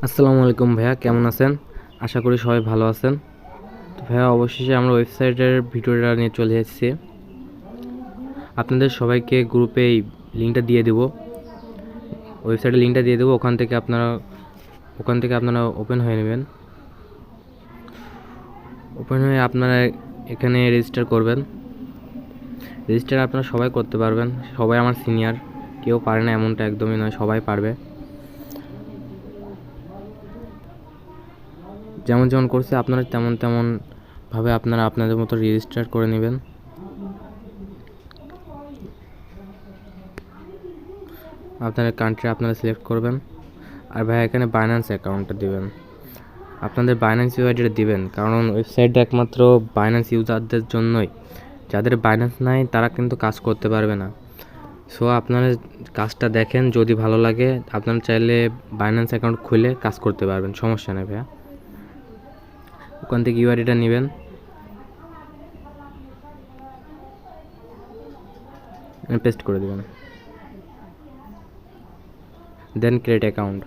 আসসালামু আলাইকুম ভাইয়া, কেমন আছেন? আশা করি সবাই ভালো আছেন। তো ভাইয়া, অবশেষে আমরা ওয়েবসাইটের ভিডিওটা নিয়ে চলে এসেছি। আপনাদের সবাইকে গ্রুপে এই লিঙ্কটা দিয়ে দেবো, ওয়েবসাইটের লিঙ্কটা দিয়ে দেবো। ওখান থেকে আপনারা ওপেন হয়ে নেবেন। ওপেন হয়ে আপনারা এখানে রেজিস্টার করবেন। রেজিস্টার আপনারা সবাই করতে পারবেন। সবাই আমার সিনিয়র, কেউ পারে না এমনটা একদমই নয়, সবাই পারবে। যেমন যেমন করছে আপনারা তেমনভাবে আপনারা আপনাদের মতো রেজিস্টার করে নেবেন। আপনাদের কান্ট্রি আপনারা সিলেক্ট করবেন। আর ভাই, এখানে বাইন্যান্স অ্যাকাউন্টটা দিবেন, আপনাদের বাইন্যান্স ইউআইডিটা দিবেন, কারণ ওয়েবসাইটটা একমাত্র বাইন্যান্স ইউজারদের জন্যই। যাদের বাইন্যান্স নাই তারা কিন্তু কাজ করতে পারবে না। সো আপনারা কাজটা দেখেন, যদি ভালো লাগে আপনারা চাইলে বাইন্যান্স অ্যাকাউন্ট খুলে কাজ করতে পারবেন, সমস্যা নেই ভাইয়া। ওখান থেকে ইউআইডিটা নেবেন, পেস্ট করে দেবেন, দেন ক্রিয়েট অ্যাকাউন্ট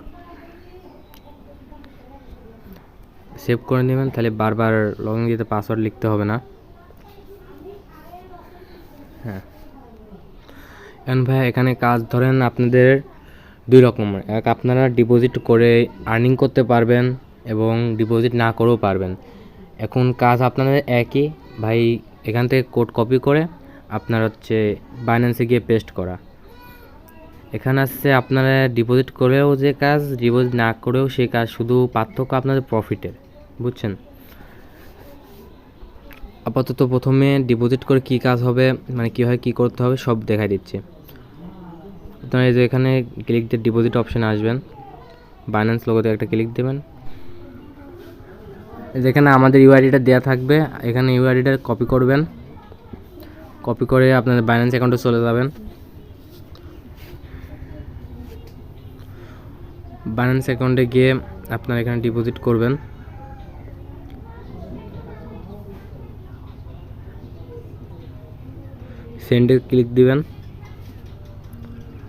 সেভ করে নেবেন। তাহলে বারবার লগইন দিতে পাসওয়ার্ড লিখতে হবে না। হ্যাঁ, এখন ভাই এখানে কাজ ধরেন আপনাদের দুই রকমের। এক, আপনারা ডিপোজিট করে আর্নিং করতে পারবেন এবং ডিপোজিট না করেও পারবেন। এখন কাজ আপনাদের একই ভাই, এখান থেকে কোড কপি করে আপনার বাইন্যান্সে গিয়ে পেস্ট করা। এখানে আসছে আপনারা ডিপোজিট করেও যে কাজ, ডিপোজিট না করেও সেই কাজ, শুধু পার্থক্য আপনাদের প্রফিটের, বুঝছেন? আপাতত প্রথমে ডিপোজিট করে কি কাজ হবে, মানে কীভাবে কী করতে হবে সব দেখাই দিচ্ছি। আপনারা এই যে এখানে ক্লিক দিয়ে ডিপোজিট অপশানে আসবেন, বাইন্যান্স লোগোতে একটা ক্লিক দেবেন। যেখানে আমাদের ইউআইডিটা দেওয়া থাকবে, এখানে ইউআইডিটা কপি করবেন। কপি করে আপনাদের বাইন্যান্স অ্যাকাউন্টে চলে যাবেন। বাইন্যান্স অ্যাকাউন্টে গিয়ে আপনারা এখানে ডিপোজিট করবেন। সেন্ডে ক্লিক দিবেন,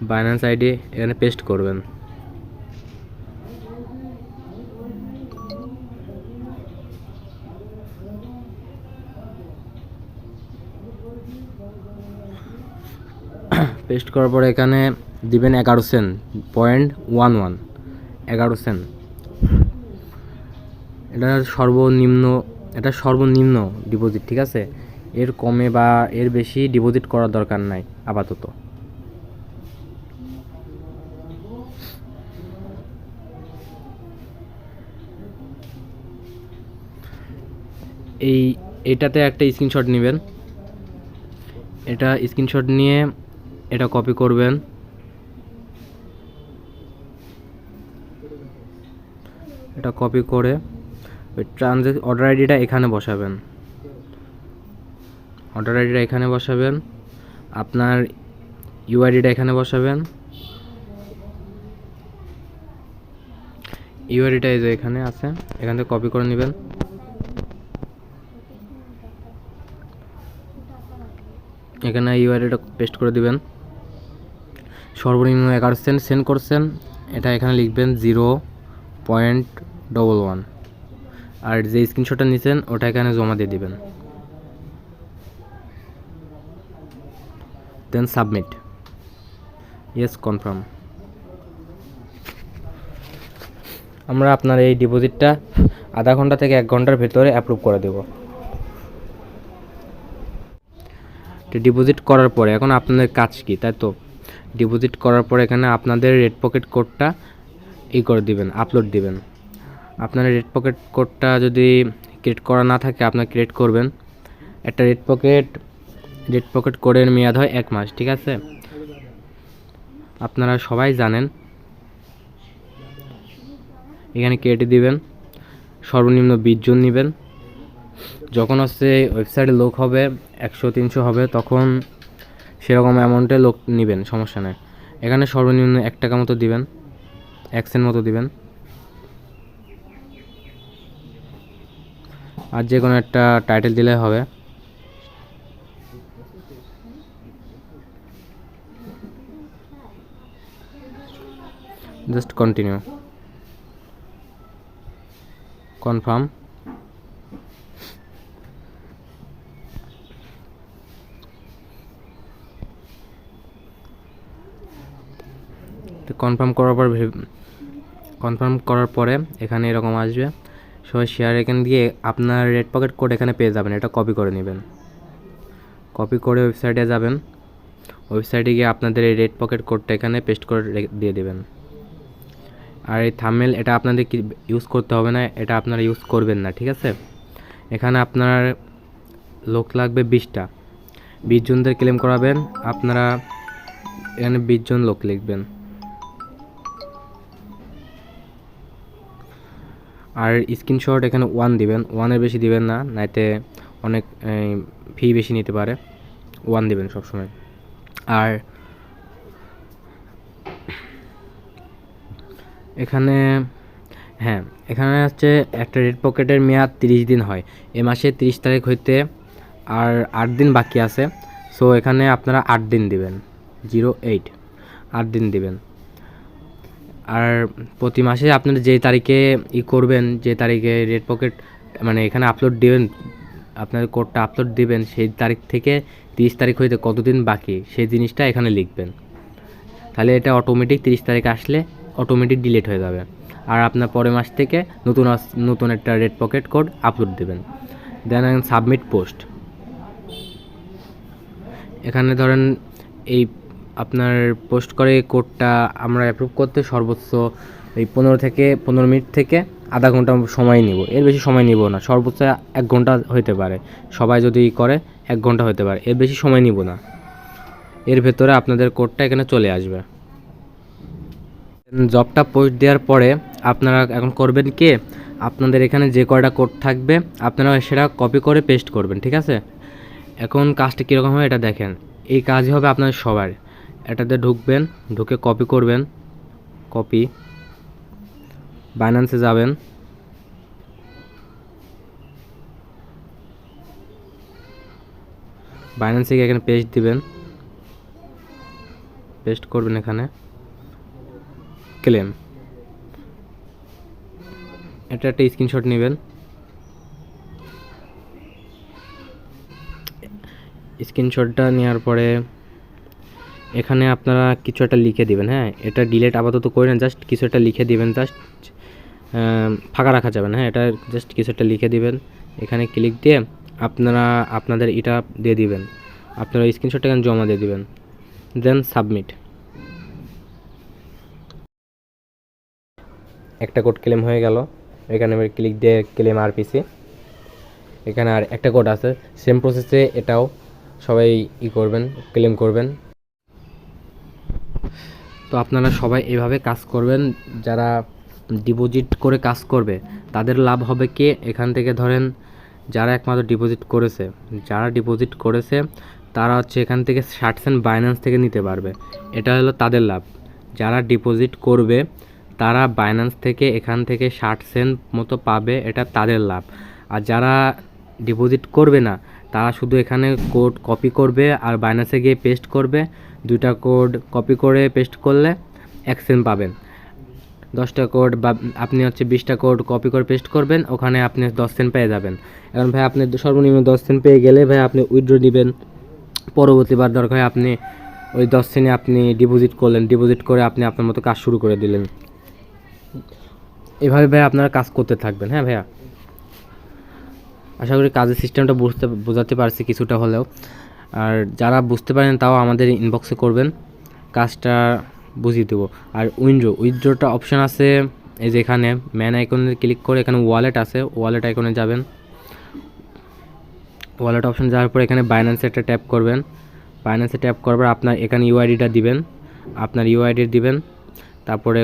বাইন্যান্স আইডি এখানে পেস্ট করবেন। পেস্ট করার পরে এখানে দিবেন 11 সেন্ট, 0.11 11 সেন্ট। এটা সর্বনিম্ন ডিপোজিট, ঠিক আছে? এর কমে বা এর বেশি ডিপোজিট করার দরকার নাই আপাতত। এটাতে একটা স্ক্রিনশট নেবেন। এটা স্ক্রিনশট নিয়ে এটা কপি করবেন। এটা কপি করে ওই অর্ডার আইডিটা এখানে বসাবেন। আপনার ইউআইডিটা এখানে বসাবেন। ইউআইডিটা এই যে এখানে আছে, এখান থেকে কপি করে নেবেন। এখানে ইউআইডিটা পেস্ট করে দিবেন। সর্বনিম্ন 11 সেন্ট সেন্ড করছেন, এটা এখানে লিখবেন 0.11। আর যে স্ক্রিনশটটা নিছেন ওটা এখানে জমা দিয়ে দিবেন, দেন সাবমিট, ইয়েস কনফার্ম। আমরা আপনার এই ডিপোজিটটা আধা ঘন্টা থেকে 1 ঘন্টার ভেতরে অ্যাপ্রুভ করে দেব। ডিপোজিট করার পরে এখন আপনাদের কাজ কি, তাই তো? ডিপোজিট করার পরে এখানে আপনাদের রেড পকেট কোডটা করে দিবেন, আপলোড দিবেন। আপনার রেড পকেট কোডটা যদি ক্রিয়েট করা না থাকে আপনার ক্রিয়েট করবেন। একটা রেড পকেট কোডের মেয়াদ হয় 1 মাস, ঠিক আছে? আপনারা সবাই জানেন। এখানে কেটে দিবেন, সর্বনিম্ন 20 জন নেবেন। যখন ওয়েবসাইটে লোক হবে 100-300 হবে, তখন সেরকম অ্যামাউন্টে লোক নেবেন, সমস্যা নেই। এখানে সর্বনিম্ন 1 টাকা মতো দিবেন, 1 সেন্ট মতো দিবেন। আর যে কোনো একটা টাইটেল দিলে হবে। Just continue. কনফার্ম। কনফার্ম করার পরে এখানে এরকম আসবে, সবাই শেয়ার এখান দিয়ে আপনার রেড পকেট কোড এখানে পেয়ে যাবেন, এটা কপি করে নেবেন। কপি করে ওয়েবসাইটে যাবেন, ওয়েবসাইটে গিয়ে আপনাদের এই রেড পকেট কোডটা এখানে পেস্ট করে দিয়ে দেবেন। আর এই থাম্বনেল এটা আপনাদের কি ইউজ করতে হবে না, এটা আপনারা ইউজ করবেন না, ঠিক আছে। এখানে আপনার লোক লাগবে 20টা, 20 জনদের ক্লেম করাবেন। আপনারা এখানে 20 জন লোক লিখবেন। আর স্ক্রিনশট এখানে 1 দিবেন, 1-এর বেশি দিবেন না, নাইতে অনেক ফি বেশি নিতে পারে। 1 দিবেন সবসময়। আর এখানে এখানে হচ্ছে একটা রেড পকেটের মেয়াদ 30 দিন হয়। এ মাসে 30 তারিখ হইতে আর 8 দিন বাকি আছে। সো এখানে আপনারা 8 দিন দিবেন, 08 8 দিন দিবেন। আর প্রতি মাসে আপনারা যে তারিখে করবেন, যে তারিখে রেড পকেট মানে এখানে আপলোড দিবেন, আপনার কোডটা আপলোড দিবেন, সেই তারিখ থেকে 30 তারিখ হইতে কতদিন বাকি সেই জিনিসটা এখানে লিখবেন। তাহলে এটা অটোমেটিক 30 তারিখ আসলে অটোমেটিক ডিলিট হয়ে যাবে। আর আপনার পরের মাস থেকে নতুন একটা রেড পকেট কোড আপলোড দেবেন। দেন সাবমিট পোস্ট। এখানে ধরেন এই আপনার পোস্ট করে কোডটা আমরা অ্যাপ্রুভ করতে সর্বোচ্চ এই 15 মিনিট থেকে আধা ঘন্টা সময় নিব, এর বেশি সময় নিব না। সর্বোচ্চ 1 ঘন্টা হতে পারে, সবাই যদি করে 1 ঘন্টা হতে পারে, এর বেশি সময় নিব না। এর ভেতরে আপনাদের কোডটা এখানে চলে আসবে। জবটা পোস্ট দেওয়ার পরে আপনারা এখন করবেন কি, আপনাদের এখানে যে কয়টা কোড থাকবে আপনারা সেটা কপি করে পেস্ট করবেন, ঠিক আছে। এখন কাজটা কীরকম হবে এটা দেখেন। এই কাজই হবে আপনাদের সবার। এটাতে ঢুকবেন, ঢুকে কপি করবেন, কপি বাইন্যান্সে যাবেন, বাইন্যান্সে গিয়ে এখানে পেস্ট দিবেন, পেস্ট করবেন এখানে ক্লেম। এটা একটা স্ক্রিনশট নেবেন, স্ক্রিনশটটা নেওয়ার পরে এখানে আপনারা কিছু একটা লিখে দিবেন। এটা ডিলিট আপাতত করে না, জাস্ট কিছু একটা লিখে দিবেন, জাস্ট ফাঁকা রাখা যাবে না। এটা জাস্ট কিছু একটা লিখে দিবেন। এখানে ক্লিক দিয়ে আপনারা আপনাদের এটা দিয়ে দিবেন, আপনারা স্ক্রিনশটটা এখানে জমা দিয়ে দিবেন। দেন সাবমিট। একটা কোড ক্লেম হয়ে গেল। এখানে ক্লিক দিয়ে ক্লেম আরপিসি। এখানে আর একটা কোড আছে সেম প্রসেসে, এটাও সবাই করবেন, ক্লেম করবেন। তো আপনারা সবাই এভাবে কাজ করবেন। যারা ডিপোজিট করে কাজ করবে তাদের লাভ হবে কি, এখান থেকে ধরেন যারা একমাত্র ডিপোজিট করেছে তারা হচ্ছে এখান থেকে 60 সেন্ট বাইন্যান্স থেকে নিতে পারবে, এটা হলো তাদের লাভ। যারা ডিপোজিট করবে তারা বাইন্যান্স থেকে এখান থেকে 60 সেন্ট মতো পাবে, এটা তাদের লাভ। আর যারা ডিপোজিট করবে না তারা শুধু এখানে কোড কপি করবে আর বাইন্যান্সে গিয়ে পেস্ট করবে। 2টা কোড কপি করে পেস্ট করলে 1 সেন্ট পাবেন। 10টা কোড বা আপনি হচ্ছে 20টা কোড কপি করে পেস্ট করবেন, ওখানে আপনি 10 সেন্ট পেয়ে যাবেন। এখন ভাই আপনি সর্বনিম্ন 10 সেন্ট পেয়ে গেলে ভাই আপনি উইথড্র দিবেন। পরবর্তীবার দরকার হয় আপনি ওই 10 সেন্টে আপনি ডিপোজিট করলেন, ডিপোজিট করে আপনি আপনার মতো কাজ শুরু করে দিলেন। এভাবে ভাই আপনারা কাজ করতে থাকবেন। ভাইয়া আশা করি কাজের সিস্টেমটা বোঝাতে পারছি কিছুটা হলেও। আর যারা বুঝতে পারেন তাও আমাদের ইনবক্সে করবেন, কাজটা বুঝিয়ে দেবো। আর উইথড্রটা অপশান আছে এই যে এখানে ম্যান আইকনে ক্লিক করে এখানে ওয়ালেট আছে, ওয়ালেট আইকনে যাবেন। ওয়ালেট অপশান যাওয়ার পর এখানে বাইন্যান্সে একটা ট্যাপ করবেন। বাইন্যান্সে ট্যাপ করবার আপনার এখানে ইউআইডিটা দিবেন, আপনার ইউআইডি দিবেন। তারপরে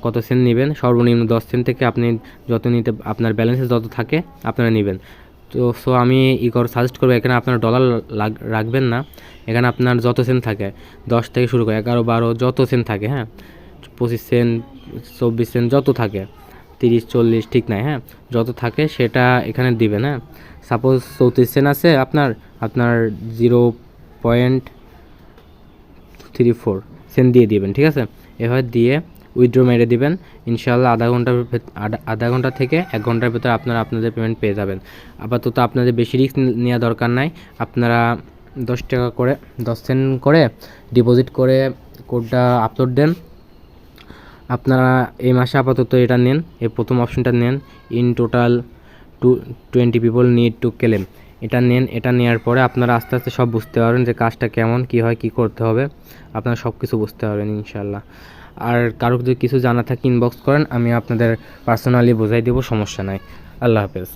কত সেন্ট নেবেন, সর্বনিম্ন 10 সেন্ট থেকে আপনি যত নিতে আপনার ব্যালেন্সে যত থাকে আপনারা নেবেন। তো আমি সাজেস্ট করবো এখানে আপনার ডলার রাখবেন না, এখানে আপনার যত সেন্ট থাকে 10 থেকে শুরু করে 11, 12 যত সেন্ট থাকে, 25 সেন্ট 24 সেন্ট যত থাকে, 30, 40 ঠিক নাই, যত থাকে সেটা এখানে দিবেন। সাপোজ 34 সেন্ট আছে আপনার 0.34 সেন্ট দিয়ে দিবেন, ঠিক আছে। এভাবে দিয়ে উইথড্র মেরে দিবেন। ইনশাআল্লাহ আধা ঘন্টা থেকে 1 ঘন্টার ভিতরে আপনারা আপনাদের পেমেন্ট পেয়ে যাবেন। আপাতত আপনাদের বেশি রিস্ক নেওয়া দরকার নাই। আপনারা 10 টাকা করে 10 সেন্ট করে ডিপোজিট করে কোডটা আপলোড দেন। আপনারা এই মাসে আপাতত এটা নেন, এই প্রথম অপশনটা নেন, in total 20 people need to claim. এটা নেন। এটা নেওয়ার পরে আপনারা আস্তে আস্তে সব বুঝতে পারবেন যে কাজটা কেমন, কী হয়, কী করতে হবে। আপনারা সব কিছু বুঝতে পারবেন ইনশাআল্লাহ। আর কারো যদি কিছু জানা থাকে ইনবক্স করেন, আমি আপনাদের পার্সোনালি বোঝাই দেবো, সমস্যা নাই। আল্লাহ হাফেজ।